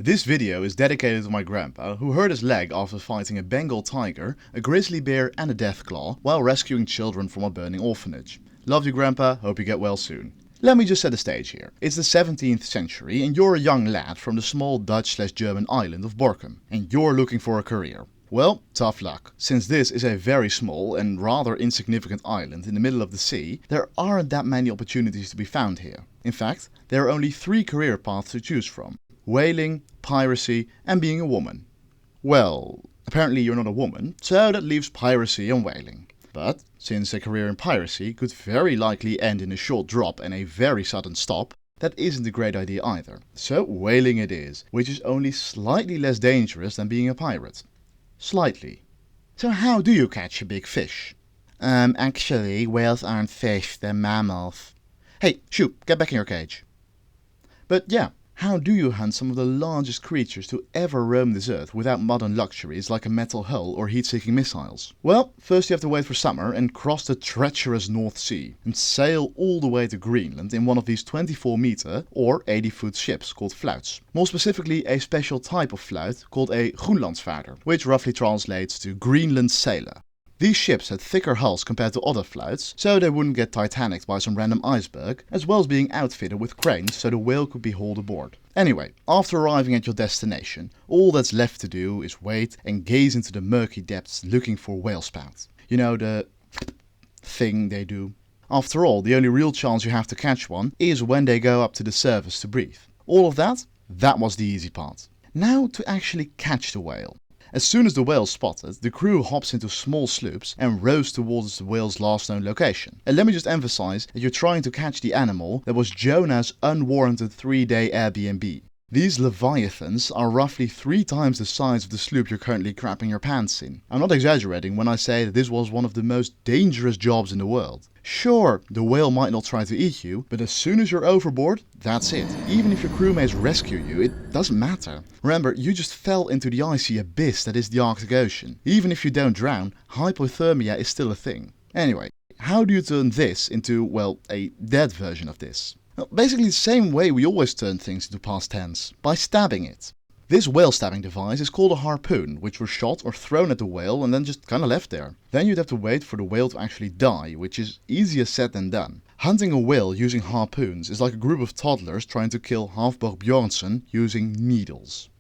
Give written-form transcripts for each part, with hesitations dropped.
This video is dedicated to my grandpa, who hurt his leg after fighting a Bengal tiger, a grizzly bear and a deathclaw while rescuing children from a burning orphanage. Love you, grandpa, hope you get well soon. Let me just set the stage here. It's the 17th century and you're a young lad from the small Dutch/German island of Borkum, and you're looking for a career. Well, tough luck. Since this is a very small and rather insignificant island in the middle of the sea, there aren't that many opportunities to be found here. In fact, there are only 3 career paths to choose from: whaling, piracy and being a woman. Well, apparently you're not a woman, so that leaves piracy and whaling. But since a career in piracy could very likely end in a short drop and a very sudden stop, that isn't a great idea either. So whaling it is, which is only slightly less dangerous than being a pirate. Slightly. So how do you catch a big fish? Actually, whales aren't fish, they're mammals. Hey, shoo, get back in your cage. But yeah, how do you hunt some of the largest creatures to ever roam this earth without modern luxuries like a metal hull or heat-seeking missiles? Well, first you have to wait for summer and cross the treacherous North Sea and sail all the way to Greenland in one of these 24-meter or 80-foot ships called fluits. More specifically, a special type of fluit called a Groenlandsvaarder, which roughly translates to Greenland sailor. These ships had thicker hulls compared to other fluits, so they wouldn't get titanicked by some random iceberg, as well as being outfitted with cranes so the whale could be hauled aboard. Anyway, after arriving at your destination, all that's left to do is wait and gaze into the murky depths looking for whale spout. You know, the thing they do. After all, the only real chance you have to catch one is when they go up to the surface to breathe. All of that was the easy part. Now to actually catch the whale. As soon as the whale is spotted, the crew hops into small sloops and rows towards the whale's last known location. And let me just emphasize that you're trying to catch the animal that was Jonah's unwarranted 3-day Airbnb. These leviathans are roughly 3 times the size of the sloop you're currently crapping your pants in. I'm not exaggerating when I say that this was one of the most dangerous jobs in the world. Sure, the whale might not try to eat you, but as soon as you're overboard, that's it. Even if your crewmates rescue you, it doesn't matter. Remember, you just fell into the icy abyss that is the Arctic Ocean. Even if you don't drown, hypothermia is still a thing. Anyway, how do you turn this into, well, a dead version of this? Well, basically the same way we always turn things into past tense, by stabbing it. This whale stabbing device is called a harpoon, which was shot or thrown at the whale and then just kinda left there. Then you'd have to wait for the whale to actually die, which is easier said than done. Hunting a whale using harpoons is like a group of toddlers trying to kill Halfborg Bjornsson using needles.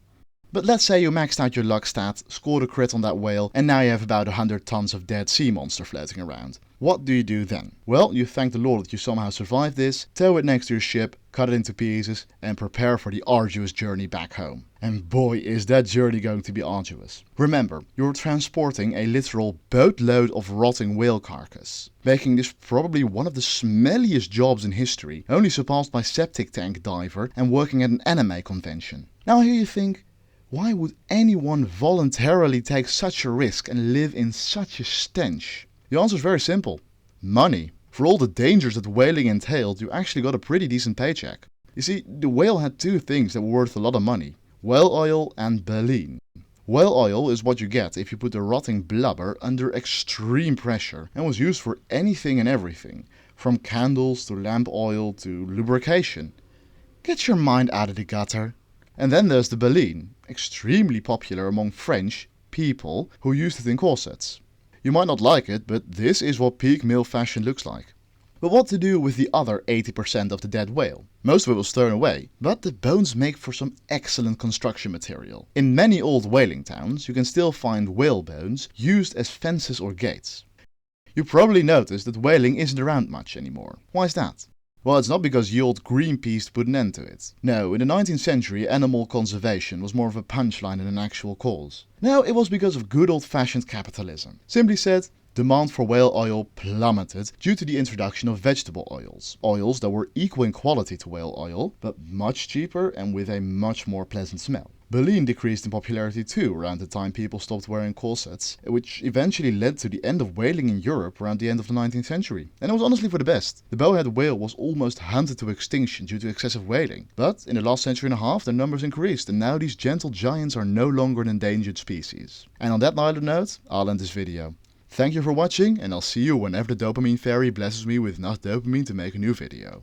But let's say you maxed out your luck stat, scored a crit on that whale, and now you have about 100 tons of dead sea monster floating around. What do you do then? Well, you thank the Lord that you somehow survived this, tow it next to your ship, cut it into pieces, and prepare for the arduous journey back home. And boy, is that journey going to be arduous. Remember, you're transporting a literal boatload of rotting whale carcass, making this probably one of the smelliest jobs in history, only surpassed by septic tank diver and working at an anime convention. Now here you think, why would anyone voluntarily take such a risk and live in such a stench? The answer is very simple. Money. For all the dangers that whaling entailed, you actually got a pretty decent paycheck. You see, the whale had 2 things that were worth a lot of money: whale oil and baleen. Whale oil is what you get if you put the rotting blubber under extreme pressure, and was used for anything and everything, from candles to lamp oil to lubrication. Get your mind out of the gutter. And then there's the baleen, extremely popular among French people who used it in corsets. You might not like it, but this is what peak male fashion looks like. But what to do with the other 80% of the dead whale? Most of it was thrown away, but the bones make for some excellent construction material. In many old whaling towns, you can still find whale bones used as fences or gates. You probably noticed that whaling isn't around much anymore. Why is that? Well, it's not because ye old Greenpeace put an end to it. No, in the 19th century animal conservation was more of a punchline than an actual cause. No, it was because of good old-fashioned capitalism. Simply said, demand for whale oil plummeted due to the introduction of vegetable oils. Oils that were equal in quality to whale oil, but much cheaper and with a much more pleasant smell. Baleen decreased in popularity too around the time people stopped wearing corsets, which eventually led to the end of whaling in Europe around the end of the 19th century. And it was honestly for the best. The bowhead whale was almost hunted to extinction due to excessive whaling. But in the last century and a half their numbers increased, and now these gentle giants are no longer an endangered species. And on that lighter note, I'll end this video. Thank you for watching, and I'll see you whenever the dopamine fairy blesses me with enough dopamine to make a new video.